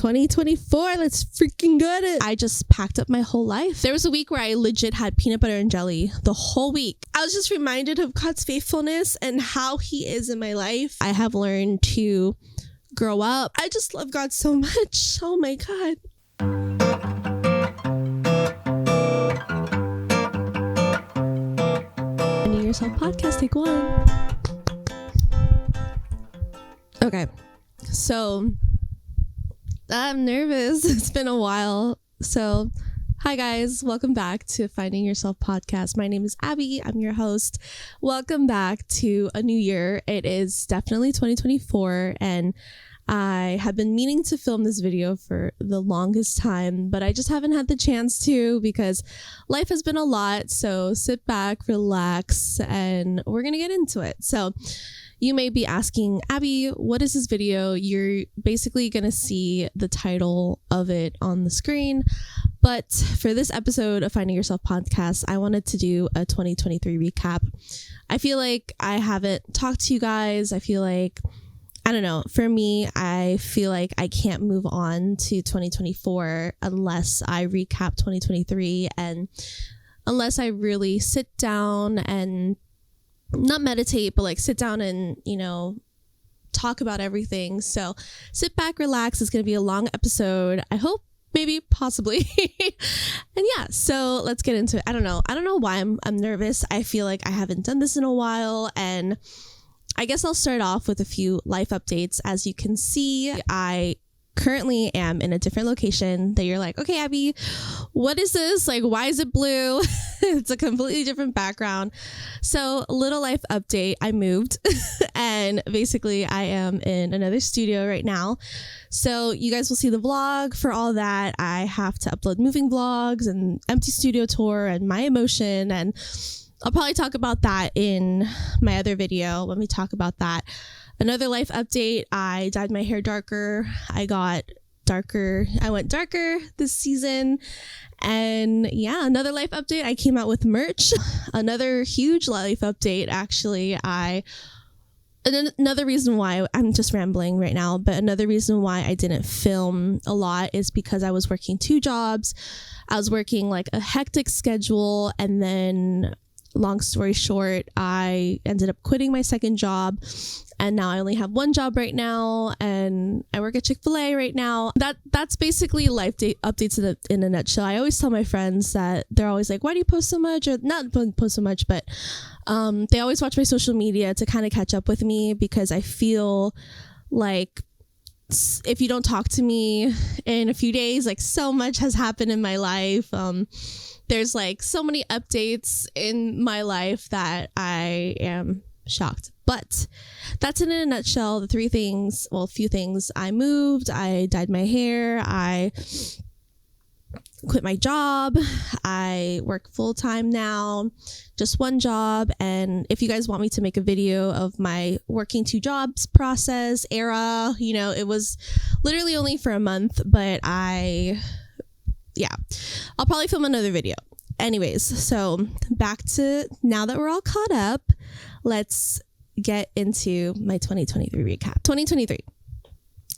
2024, let's freaking get it. I just packed up my whole life. There was a week where I legit had peanut butter and jelly the whole week. I was just reminded of God's faithfulness and how he is in my life. I have learned to grow up. I just love God so much. Oh my God. Finding Yourself podcast, take one. Okay, so I'm nervous. It's been a while. So hi guys, welcome back to Finding Yourself podcast. My name is Abby. I'm your host. Welcome back to a new year. It is definitely 2024 and I have been meaning to film this video for the longest time, but I just haven't had the chance to because life has been a lot. So sit back, relax, and we're going to get into it. So you may be asking, Abby, what is this video? You're basically going to see the title of it on the screen. But for this episode of Finding Yourself podcast, I wanted to do a 2023 recap. I feel like I haven't talked to you guys. I feel like, I don't know, for me, I feel like I can't move on to 2024 unless I recap 2023 and unless I really sit down and not meditate, but like sit down and, talk about everything. So sit back, relax. It's going to be a long episode. I hope, maybe, possibly. And yeah, so let's get into it. I don't know why I'm nervous. I feel like I haven't done this in a while. And I guess I'll start off with a few life updates. As you can see, I currently am in a different location that you're like, okay, Abby, what is this? Like, why is it blue? It's a completely different background. So little life update, I moved and basically I am in another studio right now. So you guys will see the vlog for all that. I have to upload moving vlogs and empty studio tour and my emotion, and I'll probably talk about that in my other video when we talk about that. Another life update, I dyed my hair darker. I went darker this season. And yeah, another life update, I came out with merch. Another huge life update, actually. Another reason why, I'm just rambling right now, but another reason why I didn't film a lot is because I was working 2 jobs. I was working like a hectic schedule, and then long story short, I ended up quitting my second job, and now I only have 1 job right now, and I work at Chick-fil-A right now. That's basically life updates in a nutshell. I always tell my friends that they're always like, why do you post so much? Or not post so much, but they always watch my social media to kind of catch up with me, because I feel like if you don't talk to me in a few days, like so much has happened in my life. There's like so many updates in my life that I am shocked. But that's in a nutshell the 3 things, well, a few things. I moved, I dyed my hair, I quit my job, I work full-time now, just 1 job. And if you guys want me to make a video of my working 2 jobs process, era, it was literally only for a month, but I'll probably film another video. Anyways, so back to now that we're all caught up, let's get into my 2023 recap. 2023.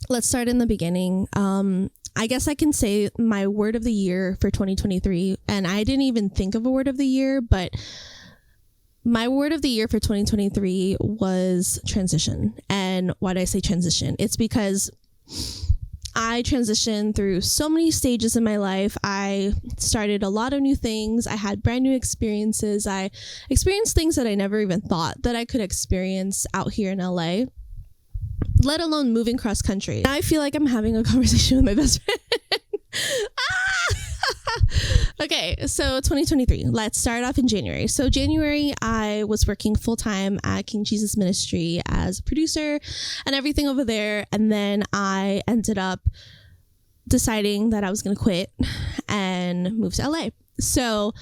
Let's start in the beginning. I guess I can say my word of the year for 2023, and I didn't even think of a word of the year, but my word of the year for 2023 was transition. And why did I say transition? It's because I transitioned through so many stages in my life. I started a lot of new things. I had brand new experiences. I experienced things that I never even thought that I could experience out here in LA, let alone moving cross country. I feel like I'm having a conversation with my best friend. Okay, so 2023, let's start off in January. So January, I was working full-time at King Jesus Ministry as a producer and everything over there. And then I ended up deciding that I was going to quit and move to LA. So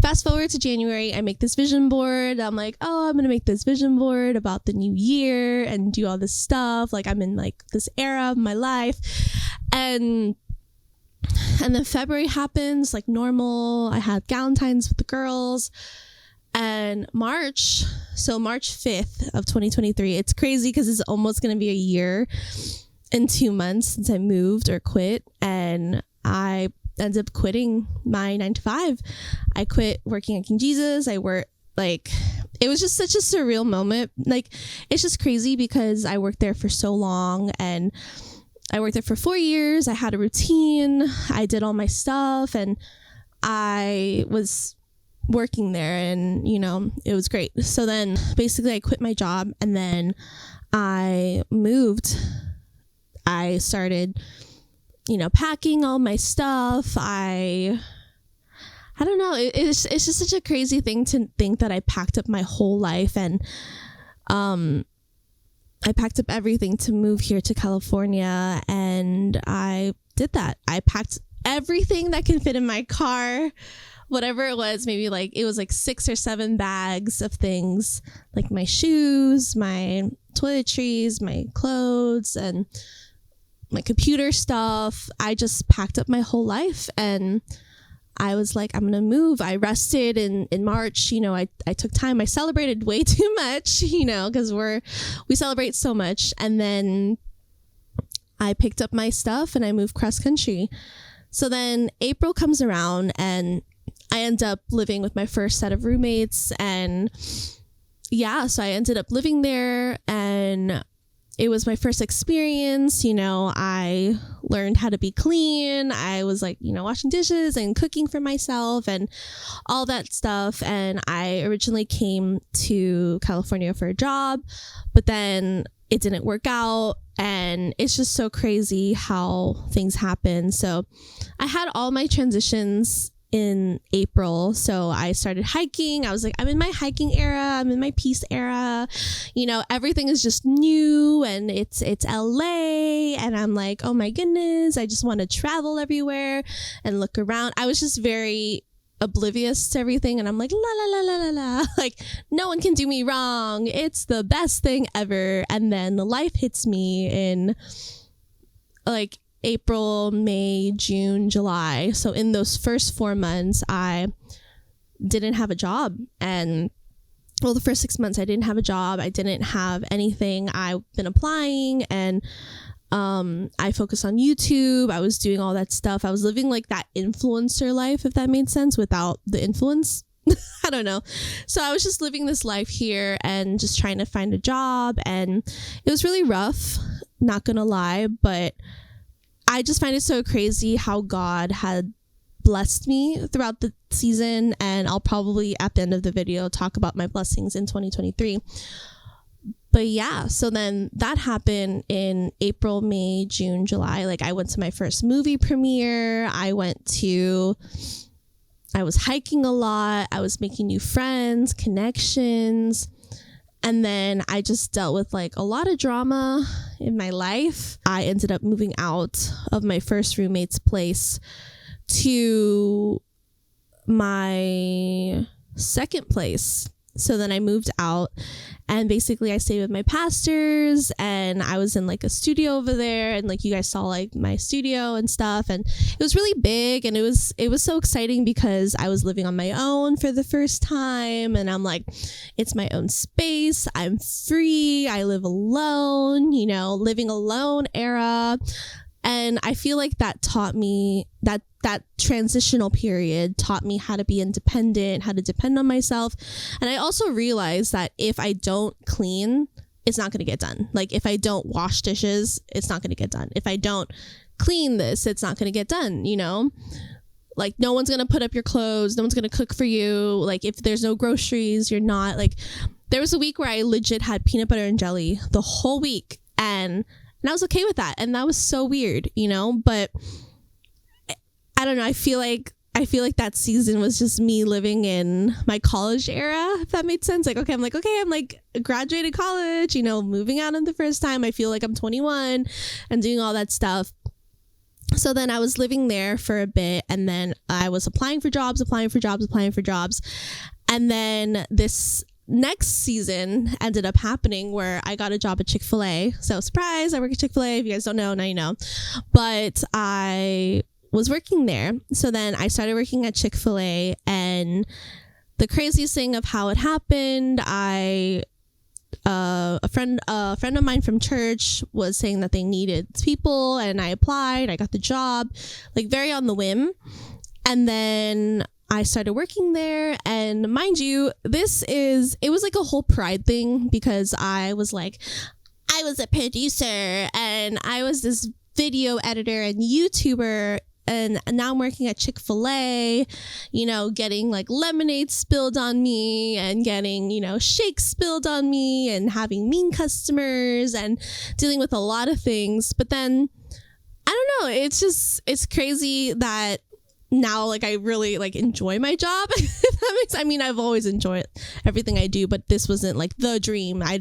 fast forward to January, I make this vision board. I'm like, I'm going to make this vision board about the new year and do all this stuff. Like, I'm in like this era of my life. And then February happens like normal. I had Galentine's with the girls. And March 5th of 2023, it's crazy because it's almost going to be a year. in 2 months since I moved or quit, and I ended up quitting my 9 to 5. I quit working at King Jesus. I worked it was just such a surreal moment. Like, it's just crazy because I worked there for so long, and I worked there for 4 years. I had a routine. I did all my stuff, and I was working there, and it was great. So then basically I quit my job, and then I moved. I started packing all my stuff. I don't know. It's just such a crazy thing to think that I packed up my whole life, and I packed up everything to move here to California, and I did that. I packed everything that can fit in my car, whatever it was. Maybe it was 6 or 7 bags of things, like my shoes, my toiletries, my clothes, and my computer stuff. I just packed up my whole life, and I was like, I'm gonna move. I rested in March. I took time. I celebrated way too much, because we celebrate so much. And then I picked up my stuff and I moved cross country. So then April comes around, and I end up living with my first set of roommates. And yeah, so I ended up living there, and it was my first experience. I learned how to be clean. I was washing dishes and cooking for myself and all that stuff. And I originally came to California for a job, but then it didn't work out. And it's just so crazy how things happen. So I had all my transitions in April. So I started hiking. I was like, I'm in my hiking era. I'm in my peace era. Everything is just new, and it's LA. And I'm like, oh my goodness, I just want to travel everywhere and look around. I was just very oblivious to everything. And I'm like, la, la, la, la, la, la. Like, no one can do me wrong. It's the best thing ever. And then the life hits me in April, May, June, July. So in those first 4 months, I didn't have a job. And the first 6 months I didn't have a job. I didn't have anything. I've been applying, and I focused on YouTube. I was doing all that stuff. I was living that influencer life, if that made sense, without the influence. I don't know. So I was just living this life here and just trying to find a job. And it was really rough, not gonna lie, but I just find it so crazy how God had blessed me throughout the season. And I'll probably at the end of the video talk about my blessings in 2023. But yeah, so then that happened in April, May, June, July. I went to my first movie premiere. I was hiking a lot. I was making new friends, connections. And then I just dealt with a lot of drama in my life. I ended up moving out of my first roommate's place to my second place. So then I moved out, and basically I stayed with my pastors, and I was in a studio over there, and you guys saw my studio and stuff, and it was really big, and it was so exciting because I was living on my own for the first time, and I'm like, it's my own space. I'm free. I live alone, living alone era. And I feel like that taught me that transitional period taught me how to be independent, how to depend on myself. And I also realized that if I don't clean, it's not going to get done. If I don't wash dishes, it's not going to get done. If I don't clean this, it's not going to get done, no one's going to put up your clothes. No one's going to cook for you. If there's no groceries, you're not there was a week where I legit had peanut butter and jelly the whole week. And I was okay with that. And that was so weird, but I don't know. I feel like that season was just me living in my college era, if that made sense. I'm graduated college, moving out in the first time. I feel like I'm 21 and doing all that stuff. So then I was living there for a bit, and then I was applying for jobs. And then this next season ended up happening where I got a job at Chick-fil-A. So surprise, I work at Chick-fil-A. If you guys don't know, now you know. But I was working there. So then I started working at Chick-fil-A, and the craziest thing of how it happened, I a friend of mine from church was saying that they needed people, and I applied. I got the job, like very on the whim. And then I started working there, and mind you, it was like a whole pride thing, because I was a producer and I was this video editor and YouTuber, and now I'm working at Chick-fil-A, getting like lemonade spilled on me and getting, shakes spilled on me and having mean customers and dealing with a lot of things. But then, I don't know, it's crazy that now, like, I really like enjoy my job. If that makes, I've always enjoyed everything I do, but this wasn't like the dream. I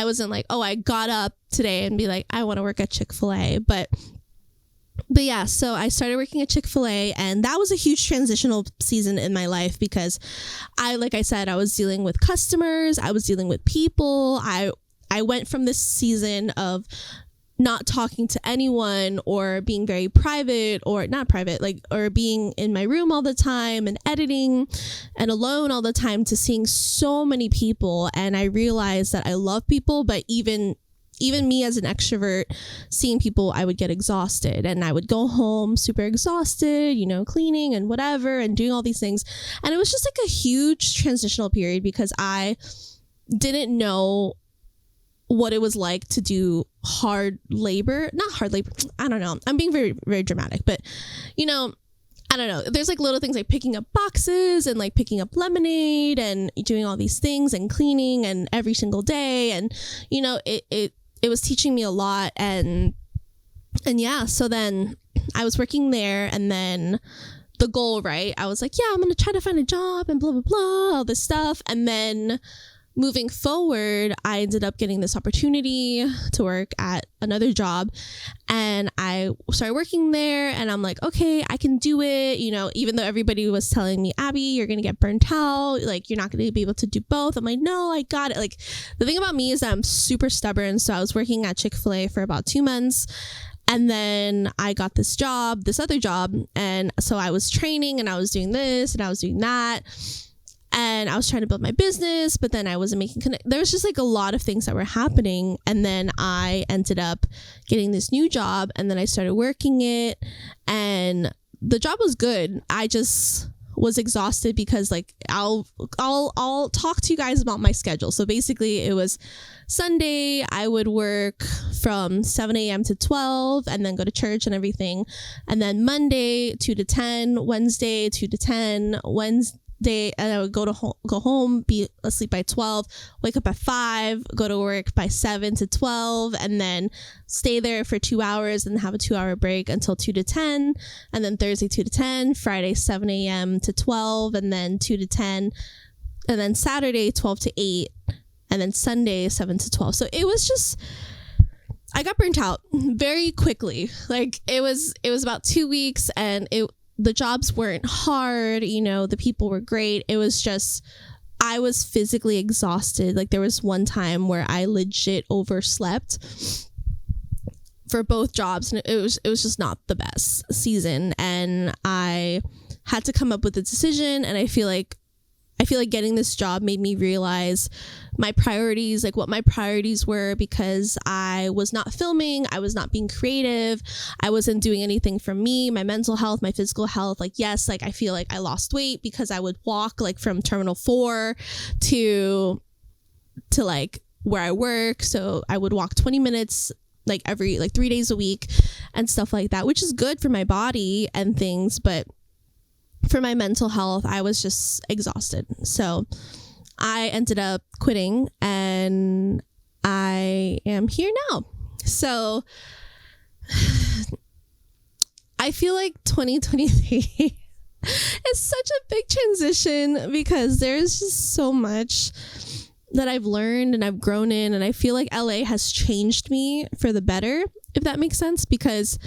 wasn't like, oh, I got up today and be like, I want to work at Chick-fil-A. But yeah, so I started working at Chick-fil-A, and that was a huge transitional season in my life, because like I said, I was dealing with customers, I was dealing with people. I went from this season of not talking to anyone, or being very private, or not private, or being in my room all the time and editing and alone all the time, to seeing so many people. And I realized that I love people, but even me as an extrovert, seeing people, I would get exhausted, and I would go home super exhausted, cleaning and whatever and doing all these things. And it was just like a huge transitional period, because I didn't know what it was like to do not hard labor. I don't know. I'm being very, very dramatic, but I don't know. There's like little things like picking up boxes and like picking up lemonade and doing all these things and cleaning and every single day. And, it was teaching me a lot. And yeah, so then I was working there, and then the goal, right? I was like, yeah, I'm going to try to find a job and blah, blah, blah, all this stuff. And then moving forward, I ended up getting this opportunity to work at another job, and I started working there, and I'm like, okay, I can do it. Even though everybody was telling me, Abby, you're going to get burnt out. Like, you're not going to be able to do both. I'm like, no, I got it. Like, the thing about me is that I'm super stubborn. So I was working at Chick-fil-A for about 2 months. And then I got this other job. And so I was training, and I was doing this and I was doing that. And I was trying to build my business, but then I wasn't making there was just like a lot of things that were happening. And then I ended up getting this new job, and then I started working it, and the job was good. I just was exhausted, because like I'll talk to you guys about my schedule. So basically it was Sunday, I would work from 7 a.m. to 12 and then go to church and everything. And then Monday 2 to 10, Wednesday 2 to 10, and I would go home, be asleep by 12, wake up at 5, go to work by 7 to 12, and then stay there for 2 hours and have a 2-hour break until 2 to 10. And then Thursday 2 to 10, Friday 7 a.m. to 12, and then 2 to 10, and then Saturday 12 to 8, and then Sunday 7 to 12. So it was just, I got burnt out very quickly. Like, it was about 2 weeks, and the jobs weren't hard, the people were great. It was just, I was physically exhausted. Like, there was one time where I legit overslept for both jobs, and it was just not the best season. And I had to come up with a decision, and I feel like getting this job made me realize my priorities, like what my priorities were, because I was not filming, I was not being creative, I wasn't doing anything for me, my mental health, my physical health. Like, yes, like I feel like I lost weight because I would walk like from Terminal 4 to like where I work. So I would walk 20 minutes like every 3 days a week and stuff like that, which is good for my body and things, but for my mental health, I was just exhausted. So I ended up quitting, and I am here now. So I feel like 2023 is such a big transition, because there's just so much that I've learned and I've grown in, and I feel like LA has changed me for the better, if that makes sense, because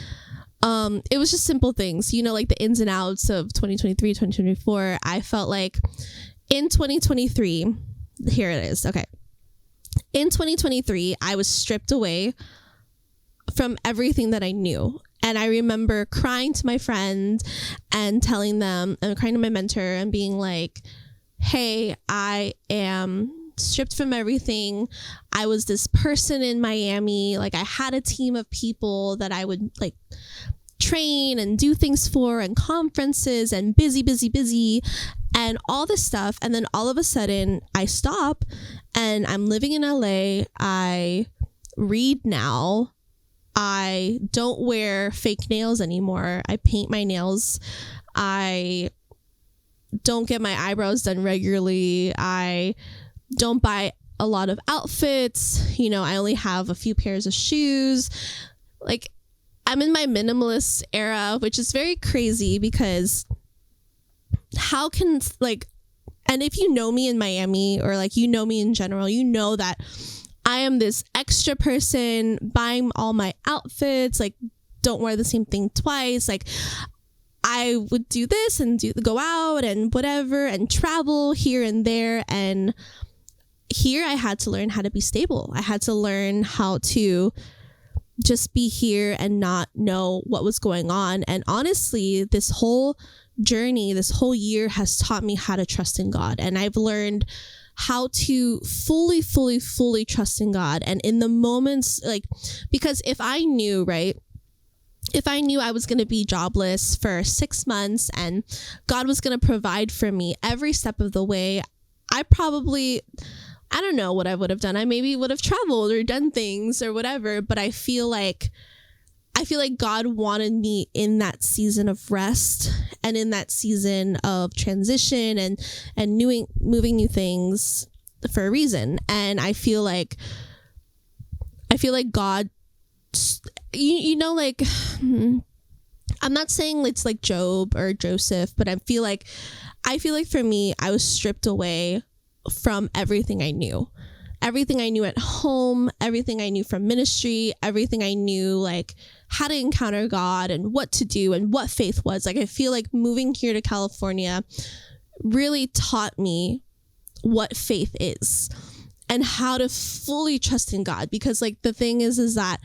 it was just simple things, like the ins and outs of 2023, 2024. I felt like in 2023, here it is. Okay. In 2023, I was stripped away from everything that I knew. And I remember crying to my friend and telling them, and crying to my mentor and being like, hey, I am stripped from everything. I was this person in Miami. Like, I had a team of people that I would like train and do things for, and conferences, and busy and all this stuff. And then all of a sudden I stop and I'm living in LA. I read now. I don't wear fake nails anymore. I paint my nails. I don't get my eyebrows done regularly. I don't buy a lot of outfits. You know, I only have a few pairs of shoes. Like, I'm in my minimalist era, which is very crazy because how can, like, and if you know me in Miami, or like you know me in general, you know that I am this extra person buying all my outfits, like don't wear the same thing twice. Like, I would do this and go out and whatever and travel here and there. And here I had to learn how to be stable. I had to learn how to just be here and not know what was going on. And honestly, this whole journey, this whole year has taught me how to trust in God. And I've learned how to fully trust in God. And in the moments, like, because if I knew I was going to be jobless for 6 months and God was going to provide for me every step of the way, I don't know what I would have done. I maybe would have traveled or done things or whatever, but I feel like God wanted me in that season of rest and in that season of transition and moving new things for a reason. And I feel like God, you know, like, I'm not saying it's like Job or Joseph, but I feel like for me, I was stripped away from everything I knew at home, everything I knew from ministry, everything I knew, like how to encounter God and what to do and what faith was. Like, I feel like moving here to California really taught me what faith is and how to fully trust in God. Because like the thing is that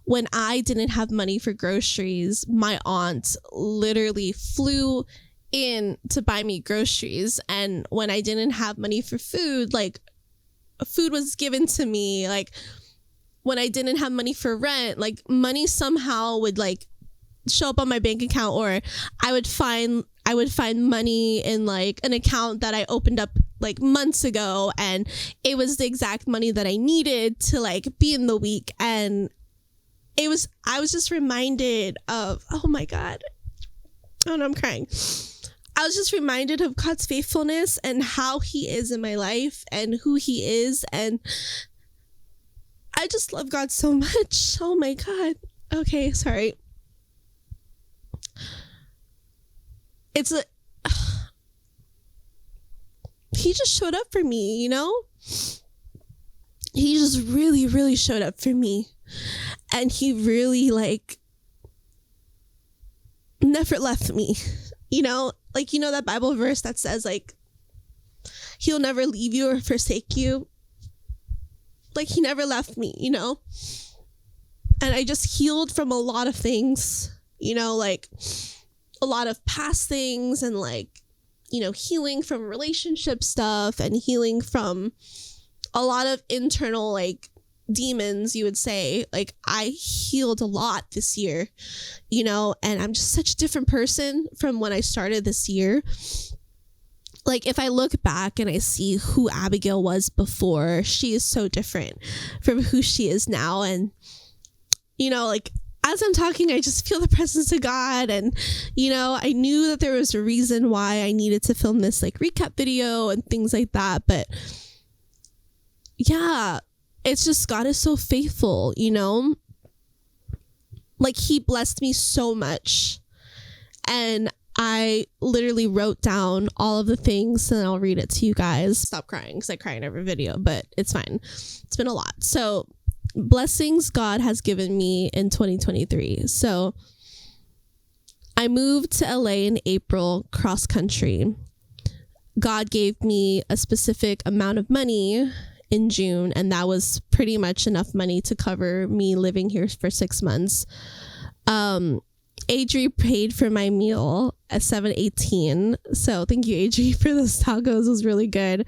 when I didn't have money for groceries, my aunt literally flew in to buy me groceries. And when I didn't have money for food, like food was given to me. Like, when I didn't have money for rent, like money somehow would like show up on my bank account, or I would find money in like an account that I opened up like months ago, and it was the exact money that I needed to like be in the week. And I was just reminded of, oh my God, oh no, I'm crying. I was just reminded of God's faithfulness and how he is in my life and who he is. And I just love God so much. Oh my God. Okay, sorry. He just showed up for me, you know? He just really showed up for me. And he really like never left me, you know? Like, you know that Bible verse that says like, he'll never leave you or forsake you. Like, he never left me, you know? And I just healed from a lot of things, you know, like a lot of past things, and like, you know, healing from relationship stuff and healing from a lot of internal like demons, you would say. Like, I healed a lot this year, you know, and I'm just such a different person from when I started this year. Like, if I look back and I see who Abigail was before, she is so different from who she is now. And, you know, like, as I'm talking, I just feel the presence of God. And, you know, I knew that there was a reason why I needed to film this like recap video and things like that. But yeah, it's just, God is so faithful, you know, like he blessed me so much. And I literally wrote down all of the things, and I'll read it to you guys. Stop crying, because I cry in every video, but it's fine. It's been a lot. So, blessings God has given me in 2023. So, I moved to LA in April, cross country. God gave me a specific amount of money in June, and that was pretty much enough money to cover me living here for 6 months. Adri paid for my meal at 7:18. So thank you, Adri, for those tacos. It was really good.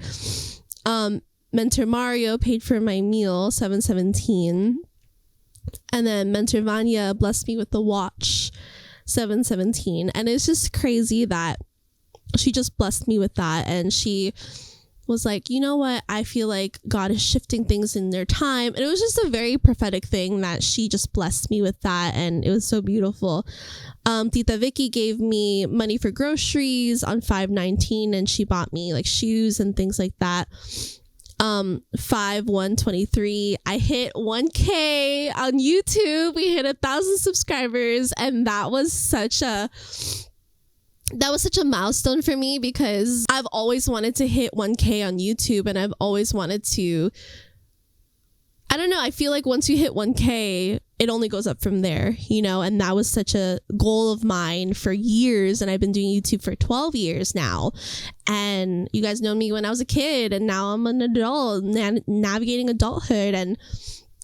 Mentor Mario paid for my meal, $7.17. And then Mentor Vanya blessed me with the watch, $7.17. And it's just crazy that she just blessed me with that. And she was like, you know what? I feel like God is shifting things in their time. And it was just a very prophetic thing that she just blessed me with that. And it was so beautiful. Tita Vicky gave me money for groceries on 5/19, and she bought me like shoes and things like that. 5/1/23, I hit 1K on YouTube. We hit 1,000 subscribers, and that was such a milestone for me, because I've always wanted to hit 1K on YouTube, and I've always wanted to, I don't know, I feel like once you hit 1K, it only goes up from there, you know, and that was such a goal of mine for years, and I've been doing YouTube for 12 years now, and you guys know me when I was a kid, and now I'm an adult, navigating adulthood, and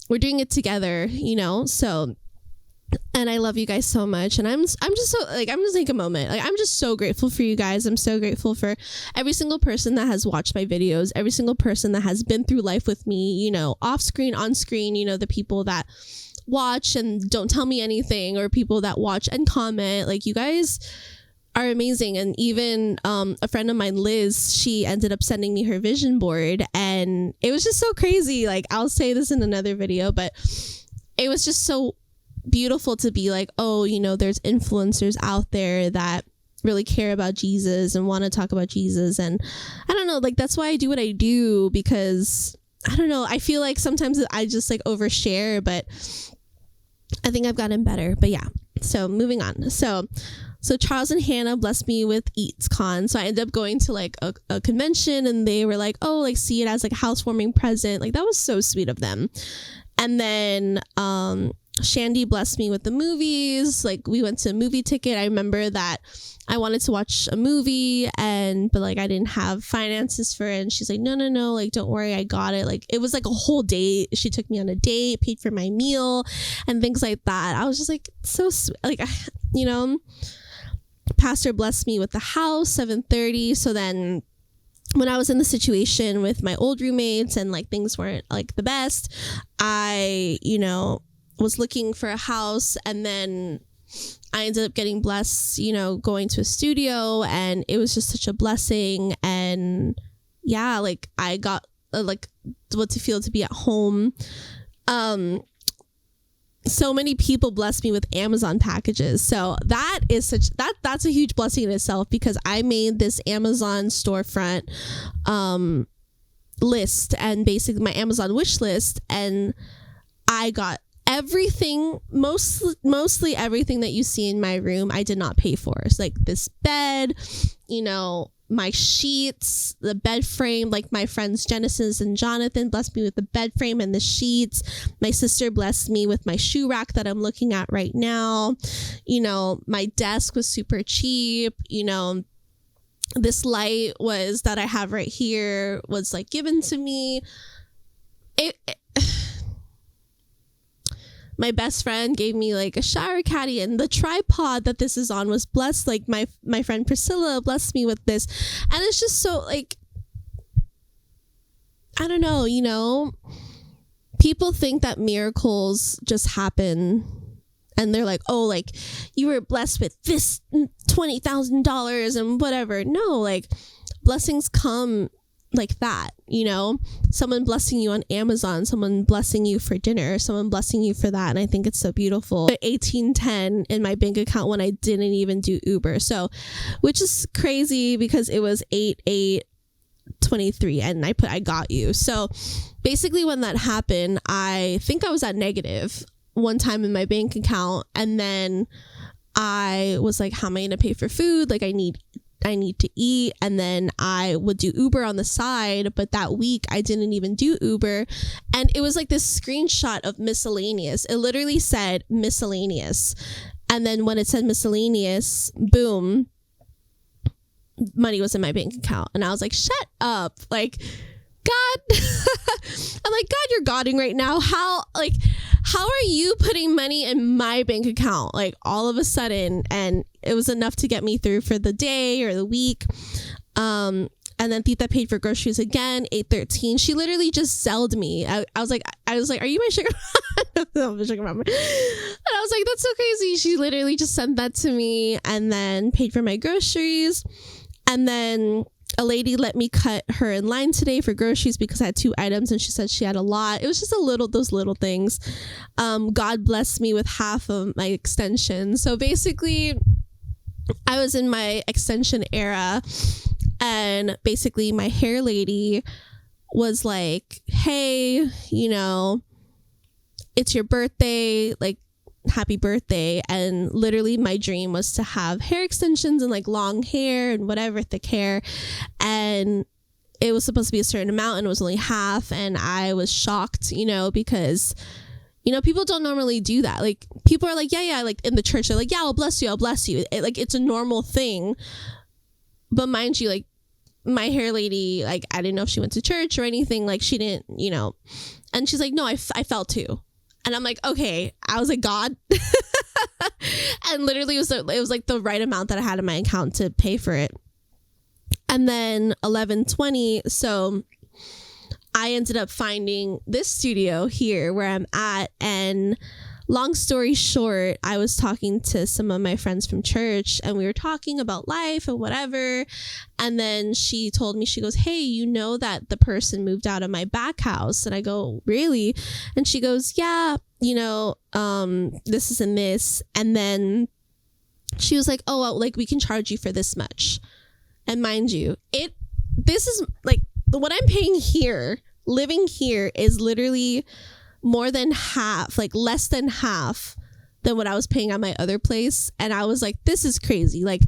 we're doing it together, you know, so... And I love you guys so much. And I'm just so, like, I'm just take a moment. Like, I'm just so grateful for you guys. I'm so grateful for every single person that has watched my videos, every single person that has been through life with me, you know, off screen, on screen, you know, the people that watch and don't tell me anything, or people that watch and comment. Like, you guys are amazing. And even a friend of mine, Liz, she ended up sending me her vision board, and it was just so crazy. Like, I'll say this in another video, but it was just so beautiful to be like, oh, you know, there's influencers out there that really care about Jesus and want to talk about Jesus. And I don't know, like, that's why I do what I do, because I don't know, I feel like sometimes I just like overshare, but I think I've gotten better. But yeah, so moving on. So Charles and Hannah blessed me with EatsCon. So I ended up going to like a convention, and they were like, oh, like, see it as like a housewarming present. Like, that was so sweet of them. And then Shandy blessed me with the movies. Like, we went to a movie ticket. I remember that I wanted to watch a movie, but like, I didn't have finances for it. And she's like, no, like, don't worry, I got it. Like, it was like a whole date. She took me on a date, paid for my meal and things like that. I was just like, so sweet. Like, you know, Pastor blessed me with the house, 7:30. So then when I was in the situation with my old roommates and like things weren't like the best, I, you know, was looking for a house, and then I ended up getting blessed, you know, going to a studio, and it was just such a blessing. And yeah, like, I got like what to feel to be at home. So many people blessed me with Amazon packages. So that is that's a huge blessing in itself, because I made this Amazon storefront list, and basically my Amazon wish list, and I got everything, mostly everything that you see in my room, I did not pay for. It's like this bed, you know, my sheets, the bed frame. Like, my friends Genesis and Jonathan blessed me with the bed frame and the sheets. My sister blessed me with my shoe rack that I'm looking at right now. You know, my desk was super cheap. You know, this light that I have right here was like given to me. My best friend gave me like a shower caddy, and the tripod that this is on was blessed. Like, my friend Priscilla blessed me with this. And it's just so, like, I don't know, you know, people think that miracles just happen, and they're like, oh, like, you were blessed with this $20,000 and whatever. No, like, blessings come like that, you know, someone blessing you on Amazon, someone blessing you for dinner, someone blessing you for that. And I think it's so beautiful. $18.10 in my bank account when I didn't even do Uber. So, which is crazy, because it was 8/8/23, and I got you. So basically, when that happened, I think I was at negative one time in my bank account, and then I was like, how am I going to pay for food? Like, I need to eat. And then I would do Uber on the side, but that week I didn't even do Uber. And it was like this screenshot of miscellaneous. It literally said miscellaneous. And then when it said miscellaneous, boom, money was in my bank account. And I was like, shut up. Like, God, I'm like, God, you're Godding right now. How are you putting money in my bank account, like, all of a sudden? And it was enough to get me through for the day or the week. And then Tita paid for groceries again, $8.13. She literally just sold me. I was like, are you my sugar mama? No, I'm a sugar mama. And I was like, that's so crazy. She literally just sent that to me and then paid for my groceries. And then a lady let me cut her in line today for groceries because I had 2 items and she said she had a lot. It was just those little things. God blessed me with half of my extension. So basically, I was in my extension era. And basically my hair lady was like, hey, you know, it's your birthday, like, happy birthday. And literally my dream was to have hair extensions and like long hair and whatever, thick hair. And it was supposed to be a certain amount and it was only half. And I was shocked, you know, because, you know, people don't normally do that. Like, people are like, yeah, like in the church, they're like, yeah, I'll bless you. Like, it's a normal thing. But mind you, like, my hair lady, like, I didn't know if she went to church or anything. Like, she didn't, you know. And she's like, no, I fell too. And I'm like, okay. I was like, God. And literally it was like the right amount that I had in my account to pay for it. And then 11:20. So I ended up finding this studio here where I'm at. And long story short, I was talking to some of my friends from church and we were talking about life and whatever. And then she told me, she goes, hey, you know that the person moved out of my back house? And I go, really? And she goes, yeah, you know, this is and this. And then she was like, oh, well, like, we can charge you for this much. And mind you, this is like what I'm paying here, living here is literally more than half, like less than half than what I was paying at my other place. And I was like, this is crazy. Like,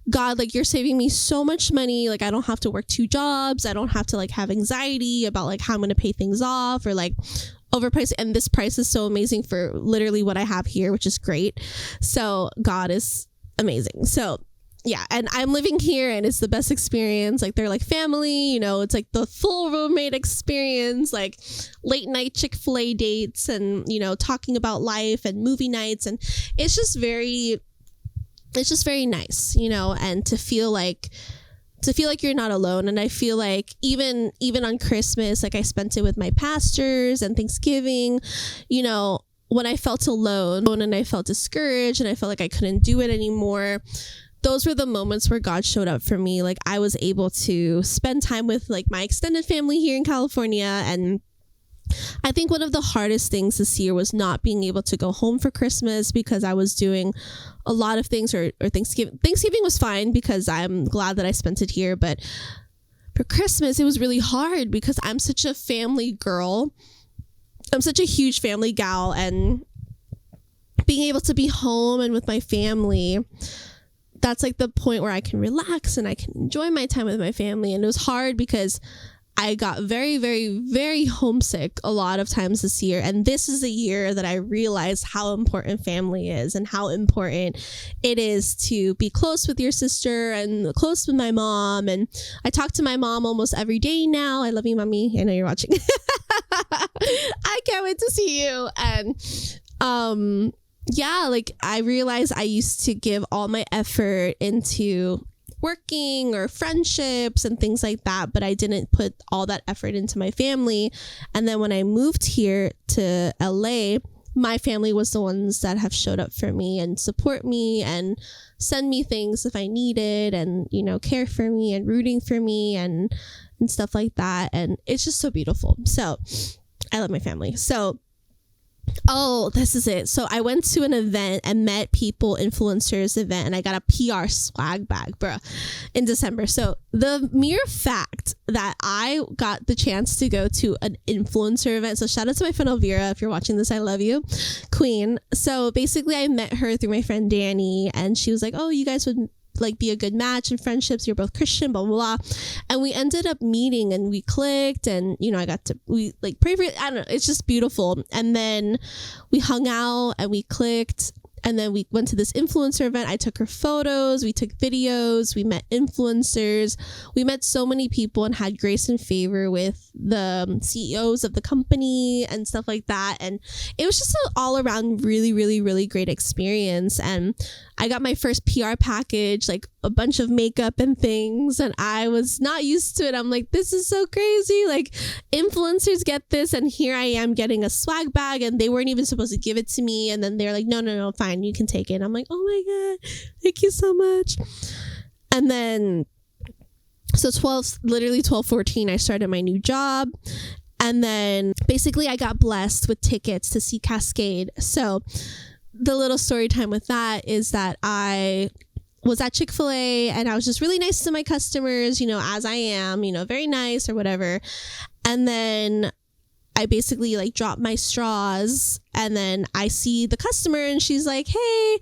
God, like, you're saving me so much money. Like, I don't have to work 2 jobs. I don't have to like have anxiety about like how I'm going to pay things off or like overpriced. And this price is so amazing for literally what I have here, which is great. So God is amazing. So yeah, and I'm living here and it's the best experience. Like, they're like family, you know, it's like the full roommate experience, like late night Chick-fil-A dates and, you know, talking about life and movie nights. And it's just very nice, you know, and to feel like you're not alone. And I feel like even on Christmas, like, I spent it with my pastors, and Thanksgiving, you know, when I felt alone and I felt discouraged and I felt like I couldn't do it anymore, those were the moments where God showed up for me. Like, I was able to spend time with like my extended family here in California. And I think one of the hardest things this year was not being able to go home for Christmas because I was doing a lot of things, or Thanksgiving. Thanksgiving was fine because I'm glad that I spent it here. But for Christmas, it was really hard because I'm such a family girl. I'm such a huge family gal, and being able to be home and with my family, that's like the point where I can relax and I can enjoy my time with my family. And it was hard because I got very, very, very homesick a lot of times this year. And this is a year that I realized how important family is and how important it is to be close with your sister and close with my mom. And I talk to my mom almost every day now. I love you, mommy. I know you're watching. I can't wait to see you. And, yeah, like, I realized I used to give all my effort into working or friendships and things like that, but I didn't put all that effort into my family. And then when I moved here to LA, my family was the ones that have showed up for me and support me and send me things if I needed, and, you know, care for me and rooting for me and stuff like that. And it's just so beautiful. So I love my family. So this is it. So I went to an event and met people, influencers event, and I got a PR swag bag, bruh, in December. So the mere fact that I got the chance to go to an influencer event. So shout out to my friend Elvira. If you're watching this, I love you, queen. So basically I met her through my friend Danny, and she was like, oh, you guys would like be a good match in friendships. You're both Christian, blah, blah, blah. And we ended up meeting and we clicked, and, you know, we like pray for, I don't know. It's just beautiful. And then we hung out and we clicked. And then we went to this influencer event. I took her photos. We took videos. We met influencers. We met so many people and had grace and favor with the CEOs of the company and stuff like that. And it was just an all around really, really, really great experience. And I got my first PR package, like a bunch of makeup and things, and I was not used to it. I'm like, this is so crazy. Like, influencers get this, and here I am getting a swag bag, and they weren't even supposed to give it to me. And then they're like, no, fine, you can take it. And I'm like, oh my God, thank you so much. And then, so 12/14, I started my new job. And then basically I got blessed with tickets to see Kaskade. So the little story time with that is that I was at Chick-fil-A and I was just really nice to my customers, you know, as I am, you know, very nice or whatever. And then I basically like drop my straws, and then I see the customer and she's like, hey,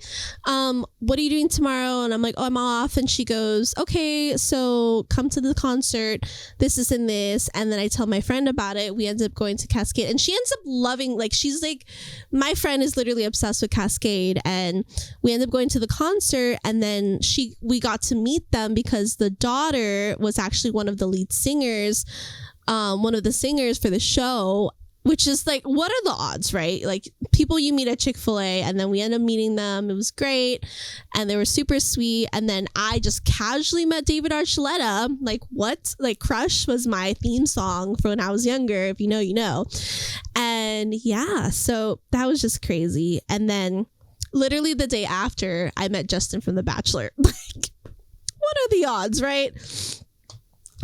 what are you doing tomorrow? And I'm like, oh, I'm off. And she goes, okay, so come to the concert. This is in this. And then I tell my friend about it. We end up going to Kaskade, and she ends up loving, like, she's like, my friend is literally obsessed with Kaskade, and we end up going to the concert. And then we got to meet them because the daughter was actually one of the lead singers, one of the singers for the show, which is like, what are the odds, right? Like, people you meet at Chick-fil-A, and then we end up meeting them. It was great, and they were super sweet. And then I just casually met David Archuleta. Like, what? Like, Crush was my theme song for when I was younger. If you know, you know. And yeah, so that was just crazy. And then literally the day after, I met Justin from The Bachelor. Like, what are the odds, right?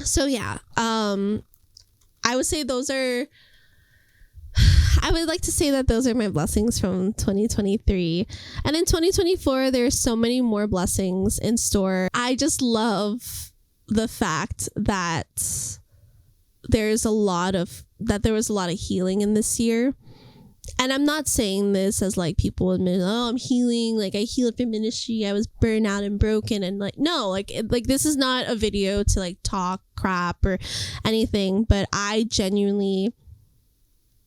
So yeah, I would say I would like to say that those are my blessings from 2023. And in 2024, there's so many more blessings in store. I just love the fact that there was a lot of healing in this year. And I'm not saying this as like people admit, oh, I'm healing, like I healed from ministry, I was burned out and broken, and like, no, like this is not a video to like talk crap or anything, but I genuinely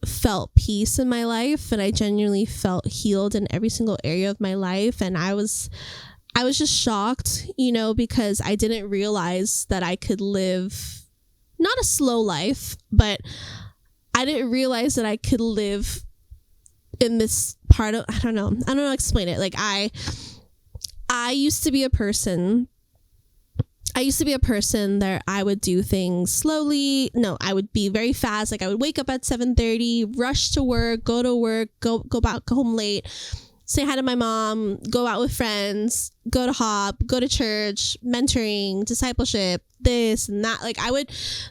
felt peace in my life, and I genuinely felt healed in every single area of my life. And I was just shocked, you know, because I didn't realize that I could live not a slow life, but I didn't realize that I could live in this part of, I don't know how to explain it. Like, I used to be a person that I would do things slowly. No, I would be very fast. Like, I would wake up at 7:30, rush to work, go back home late, say hi to my mom, go out with friends, go to Hop, go to church, mentoring, discipleship, this and that. Like,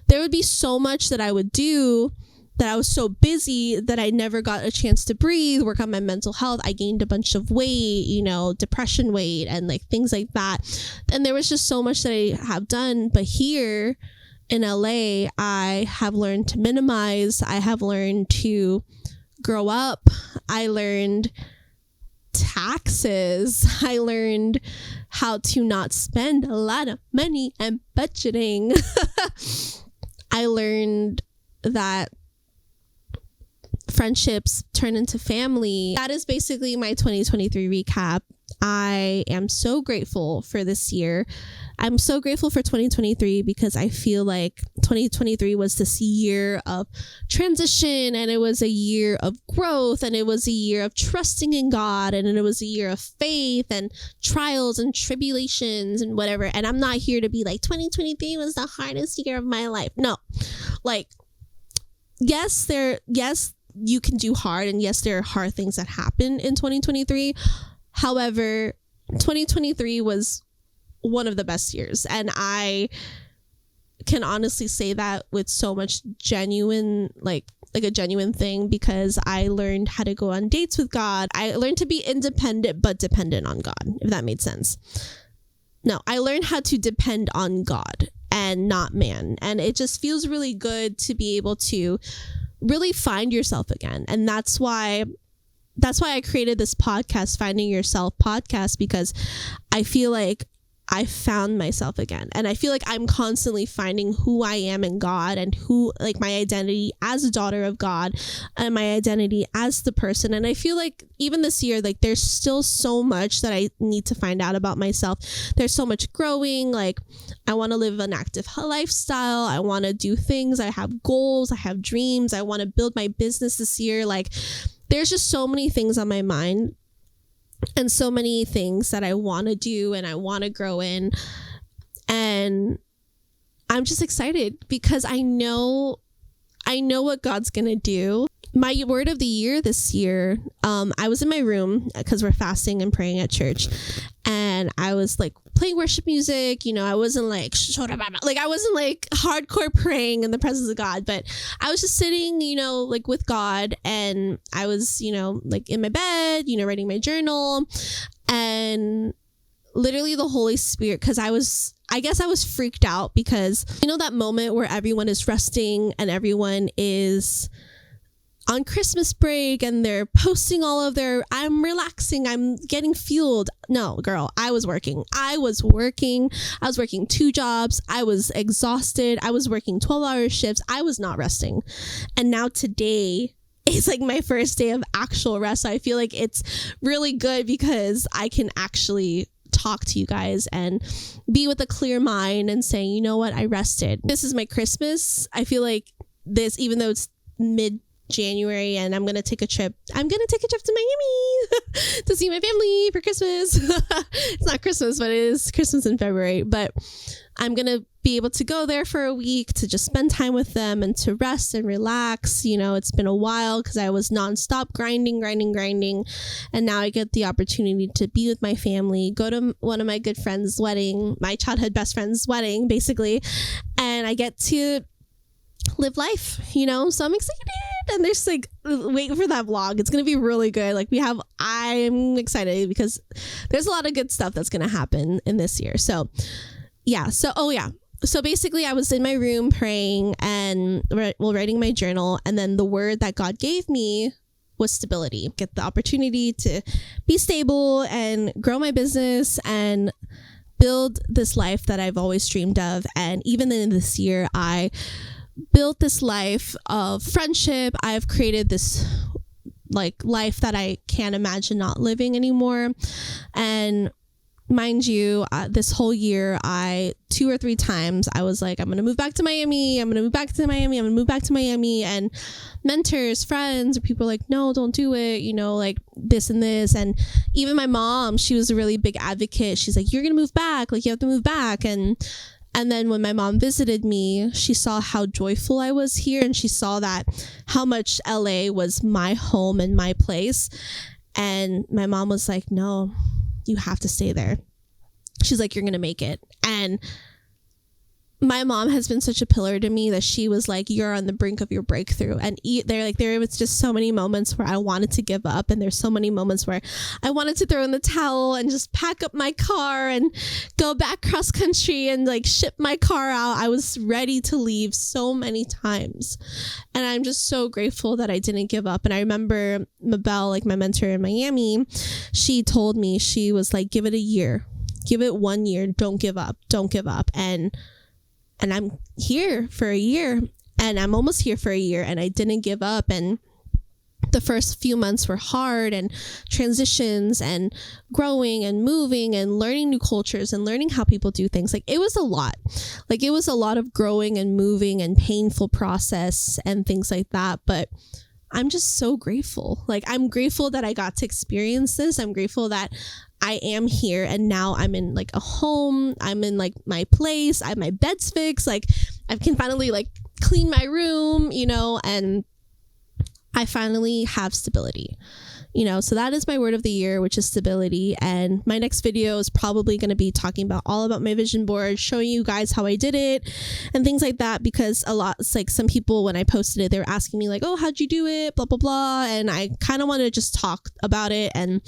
there would be so much that I would do, that I was so busy that I never got a chance to breathe, work on my mental health. I gained a bunch of weight, you know, depression weight and like things like that. And there was just so much that I have done. But here in LA, I have learned to minimize. I have learned to grow up. I learned taxes. I learned how to not spend a lot of money and budgeting. I learned that friendships turn into family. That is basically my 2023 recap. I am so grateful for this year. I'm so grateful for 2023 because I feel like 2023 was this year of transition, and it was a year of growth, and it was a year of trusting in God, and it was a year of faith and trials and tribulations and whatever. And I'm not here to be like 2023 was the hardest year of my life. No, like, yes, you can do hard, and yes, there are hard things that happen in 2023. However, 2023 was one of the best years, and I can honestly say that with so much genuine, like a genuine thing, because I learned how to go on dates with God. I learned to be independent but dependent on God, if that made sense. No, I learned how to depend on God and not man, and it just feels really good to be able to really find yourself again. And that's why I created this podcast, Finding Yourself podcast, because I feel like I found myself again, and I feel like I'm constantly finding who I am in God, and who, like, my identity as a daughter of God, and my identity as the person. And I feel like even this year, like, there's still so much that I need to find out about myself. There's so much growing. Like, I want to live an active lifestyle. I want to do things. I have goals. I have dreams. I want to build my business this year. Like, there's just so many things on my mind. and so many things that I want to do and I want to grow in. And I'm just excited because I know what God's going to do. My word of the year this year, I was in my room because we're fasting and praying at church, and I was like playing worship music. I wasn't like I wasn't like hardcore praying in the presence of God, but I was just sitting, like with God, and I was, like in my bed, writing my journal, and literally the Holy Spirit, because I guess I was freaked out because that moment where everyone is resting and everyone is on Christmas break and they're posting all of their, I'm relaxing, I'm getting fueled. No, girl, I was working 2 jobs. I was exhausted. I was working 12-hour shifts. I was not resting. And now today is like my first day of actual rest. So I feel like it's really good because I can actually talk to you guys and be with a clear mind and saying, you know what, I rested. This is my Christmas. I feel like this, even though it's mid-January and I'm going to take a trip to Miami to see my family for Christmas. It's not Christmas, but it is Christmas in February. But I'm going to be able to go there for a week to just spend time with them and to rest and relax. It's been a while because I was nonstop grinding. And now I get the opportunity to be with my family, go to one of my good friends' wedding, my childhood best friend's wedding, basically. And I get to live life, so I'm excited. And there's like, wait for that vlog. It's going to be really good. I'm excited because there's a lot of good stuff that's going to happen in this year. So basically I was in my room praying and writing my journal. And then the word that God gave me was stability. Get the opportunity to be stable and grow my business and build this life that I've always dreamed of. And even in this year, I built this life of friendship. I've created this life that I can't imagine not living anymore. And mind you, this whole year, 2 or 3 times, I was like, I'm going to move back to Miami. I'm going to move back to Miami. I'm going to move back to Miami. And mentors, friends, or people are like, no, don't do it. Like this and this. And even my mom, she was a really big advocate. She's like, you're going to move back. You have to move back. And then when my mom visited me, she saw how joyful I was here. And she saw how much LA was my home and my place. And my mom was like, no, you have to stay there. She's like, you're going to make it. And my mom has been such a pillar to me that she was like, you're on the brink of your breakthrough. And there was just so many moments where I wanted to give up. And there's so many moments where I wanted to throw in the towel and just pack up my car and go back cross country and ship my car out. I was ready to leave so many times. And I'm just so grateful that I didn't give up. And I remember Mabel, my mentor in Miami, she told me, she was like, give it a year, give it 1 year. Don't give up. And I'm here for a year, and I'm almost here for a year, and I didn't give up. And the first few months were hard, and transitions and growing and moving and learning new cultures and learning how people do things. It was a lot. It was a lot of growing and moving and painful process and things like that. But I'm just so grateful. I'm grateful that I got to experience this. I'm grateful that I am here, and now I'm in a home. I'm in my place. I have my beds fixed. I can finally clean my room, and I finally have stability, so that is my word of the year, which is stability. And my next video is probably going to be talking all about my vision board, showing you guys how I did it and things like that, because it's some people, when I posted it, they were asking me oh, how'd you do it? Blah, blah, blah. And I kind of want to just talk about it and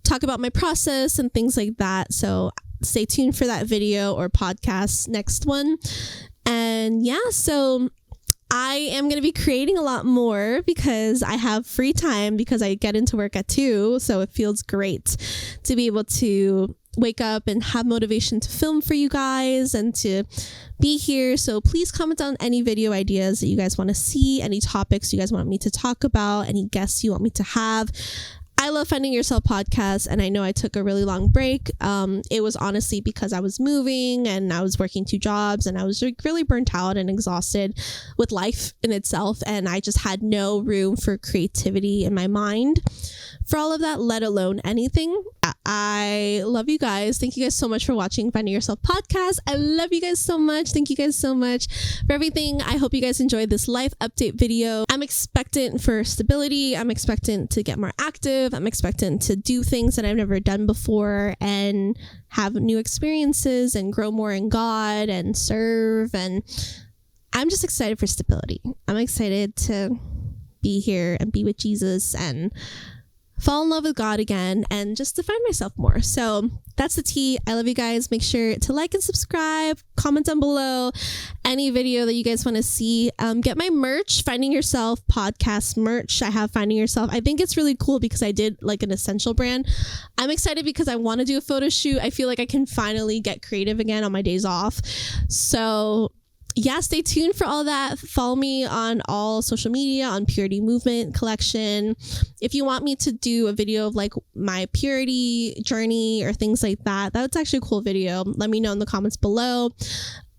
talk about my process and things like that. So stay tuned for that video or podcast, next one. And so I am going to be creating a lot more because I have free time, because I get into work at 2. So it feels great to be able to wake up and have motivation to film for you guys and to be here. So please comment on any video ideas that you guys want to see, any topics you guys want me to talk about, any guests you want me to have. I love Finding Yourself podcast, and I know I took a really long break. It was honestly because I was moving and I was working 2 jobs and I was like really burnt out and exhausted with life in itself, and I just had no room for creativity in my mind for all of that, let alone anything. I love you guys. Thank you guys so much for watching Finding Yourself podcast. I love you guys so much. Thank you guys so much for everything. I hope you guys enjoyed this life update video. I'm expectant for stability. I'm expectant to get more active. I'm expectant to do things that I've never done before and have new experiences and grow more in God and serve. And I'm just excited for stability. I'm excited to be here and be with Jesus and fall in love with God again and just to find myself more. So that's the tea. I love you guys. Make sure to like and subscribe, comment down below any video that you guys want to see. Get my merch, Finding Yourself podcast merch. I have Finding Yourself. I think it's really cool because I did like an essential brand. I'm excited because I want to do a photo shoot. I feel like I can finally get creative again on my days off. So yeah, stay tuned for all that. Follow me on all social media on Purity Movement Collection. If you want me to do a video of like my purity journey or things like that, that's actually a cool video. Let me know in the comments below.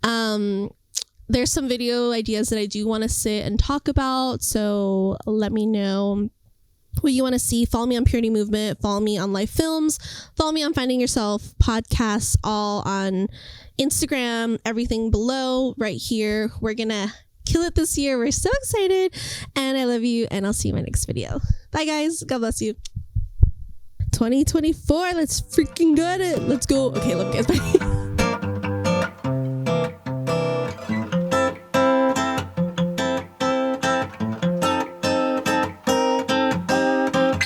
There's some video ideas that I do want to sit and talk about, so let me know what you want to see. Follow me on Purity Movement, follow me on Life Films, follow me on Finding Yourself podcasts, all on Instagram, everything below right here. We're gonna kill it this year. We're so excited, and I love you, and I'll see you in my next video. Bye guys, God bless you. 2024, let's freaking go at it. Let's go. Okay, love you guys, bye.